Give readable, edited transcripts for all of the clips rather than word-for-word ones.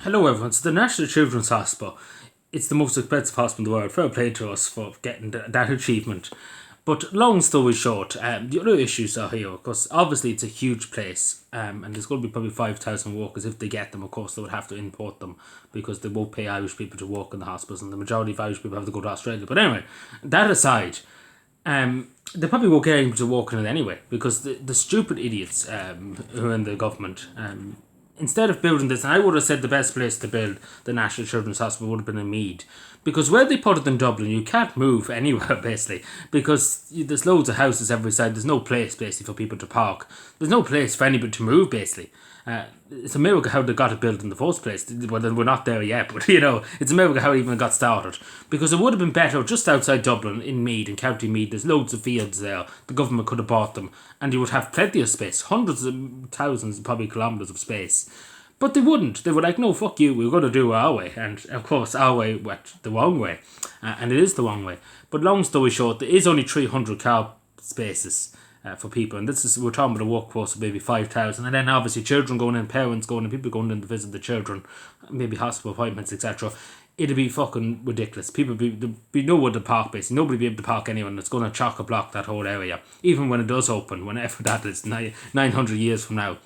Hello everyone, so the National Children's Hospital, it's the most expensive hospital in the world. Fair play to us for getting that achievement. But long story short, the other issues are here, because obviously it's a huge place, and there's going to be probably 5,000 workers. If they get them, of course they would have to import them, because they won't pay Irish people to work in the hospitals, and the majority of Irish people have to go to Australia. But anyway, that aside, they probably won't get anybody to work in it anyway, because the stupid idiots who are in the government, instead of building this, and I would have said the best place to build the National Children's Hospital would have been in Meath. Because where they put it in Dublin, you can't move anywhere, basically. Because there's loads of houses every side. There's no place, basically, for people to park. There's no place for anybody to move, basically. It's a miracle how they got it built in the first place. Well, we're not there yet, but it's a miracle how it even got started. Because it would have been better just outside Dublin, in Meath, in County Meath. There's loads of fields there. The government could have bought them, and you would have plenty of space, hundreds of thousands, probably kilometres of space. But they wouldn't. They were like, no, fuck you, we're going to do our way. And of course, our way went the wrong way. And it is the wrong way. But long story short, there is only 300 car spaces for people. And we're talking about a workforce of maybe 5,000. And then obviously children going in, parents going in, people going in to visit the children, maybe hospital appointments, etc. It'd be fucking ridiculous. There'd be nowhere to park, basically. Nobody would be able to park anyone. It's going to chock-a-block that whole area. Even when it does open, whenever that is, 900 years from now.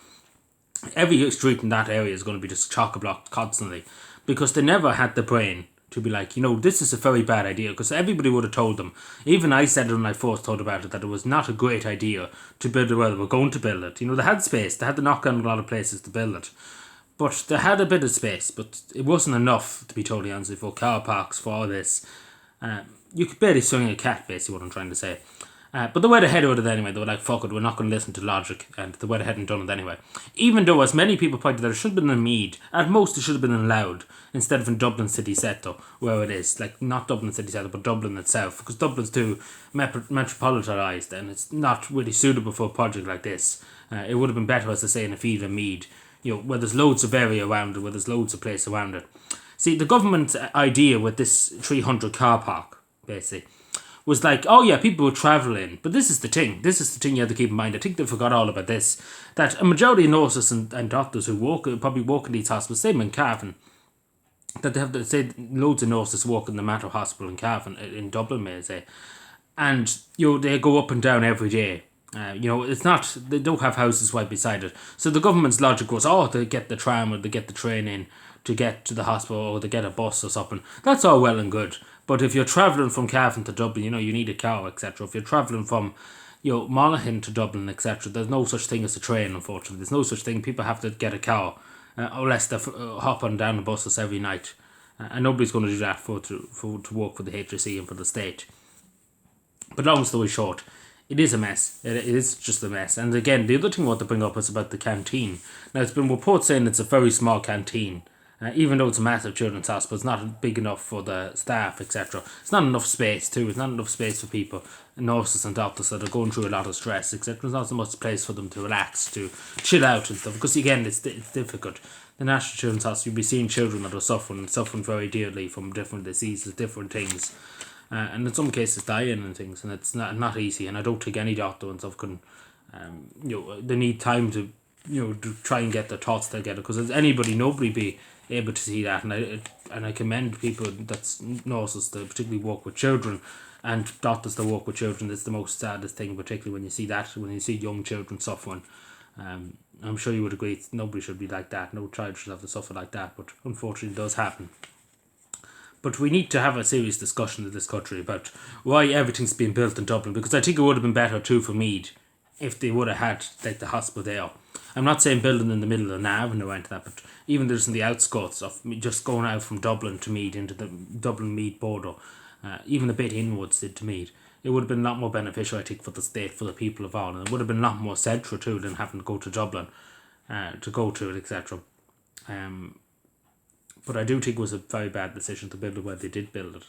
Every street in that area is going to be just chock-a-blocked constantly, because they never had the brain to be like, this is a very bad idea, because everybody would have told them. Even I said it when I first thought about it, that it was not a great idea to build it where they were going to build it. They had space, they had to knock down a lot of places to build it. But they had a bit of space, but it wasn't enough, to be totally honest, for car parks, for all this. You could barely swing a cat, basically, what I'm trying to say. But they went ahead with it anyway. They were like, fuck it, we're not going to listen to logic. And they went ahead and done it anyway. Even though, as many people pointed out, it should have been in Meath. At most, it should have been in Louth, instead of in Dublin city centre, where it is. Like, not Dublin city centre, but Dublin itself. Because Dublin's too metropolitanised, and it's not really suitable for a project like this. It would have been better, as I say, in a field in Meath, where there's loads of area around it, where there's loads of place around it. See, the government's idea with this 300 car park, basically, was like, oh yeah, people would travel in. But this is the thing. This is the thing you have to keep in mind. I think they forgot all about this. That a majority of nurses and doctors who probably work in these hospitals, same in Cavan, that they have to say loads of nurses work in the Mater Hospital in Cavan, in Dublin, may I say. And, they go up and down every day. It's not, they don't have houses right beside it. So the government's logic was, they get the tram or they get the train in to get to the hospital, or they get a bus or something. That's all well and good. But if you're travelling from Cavan to Dublin, you need a car, etc. If you're travelling from, Monaghan to Dublin, etc., there's no such thing as a train, unfortunately. There's no such thing. People have to get a car, unless they hop on down the buses every night. And nobody's going to do that to work for the HSE and for the state. But long story short, it is a mess. It is just a mess. And again, the other thing I want to bring up is about the canteen. Now, it's been reports saying it's a very small canteen. Even though it's a massive children's hospital, it's not big enough for the staff, etc. It's not enough space, too. It's not enough space for people, nurses and doctors that are going through a lot of stress, etc. There's not so much place for them to relax, to chill out and stuff. Because, again, it's difficult. The National Children's Hospital, you'll be seeing children that are suffering very dearly from different diseases, different things. And in some cases dying and things, and it's not easy. And I don't think any doctor and stuff can, they need time to, to try and get their thoughts together. Because as nobody be able to see that, and I commend people that's nurses that particularly work with children, and doctors that work with children. It's the most saddest thing, particularly when you see young children suffering. I'm sure you would agree, nobody should be like that. No child should have to suffer like that, but unfortunately it does happen. But we need to have a serious discussion in this country about why everything's been built in Dublin, because I think it would have been better too for Meath if they would have had the hospital there. I'm not saying building in the middle of Navan or anything like that, but even just in the outskirts of just going out from Dublin to Meath, into the Dublin-Meath border, even a bit inwards to Meath, it would have been a lot more beneficial, I think, for the state, for the people of Ireland. It would have been a lot more central too than having to go to Dublin to go to it, etc. But I do think it was a very bad decision to build it where they did build it.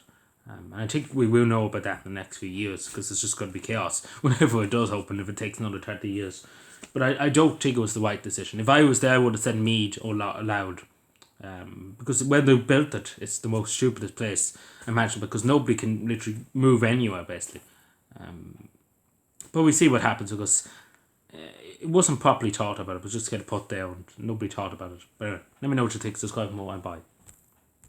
And I think we will know about that in the next few years, because it's just going to be chaos whenever it does open, if it takes another 30 years. But I don't think it was the right decision. If I was there, I would have said Meath or Louth. Because when they built it, it's the most stupidest place imaginable, because nobody can literally move anywhere, basically. But we see what happens, because it wasn't properly thought about. It was just kind of put there and nobody thought about it. But anyway, let me know what you think. Subscribe more and bye.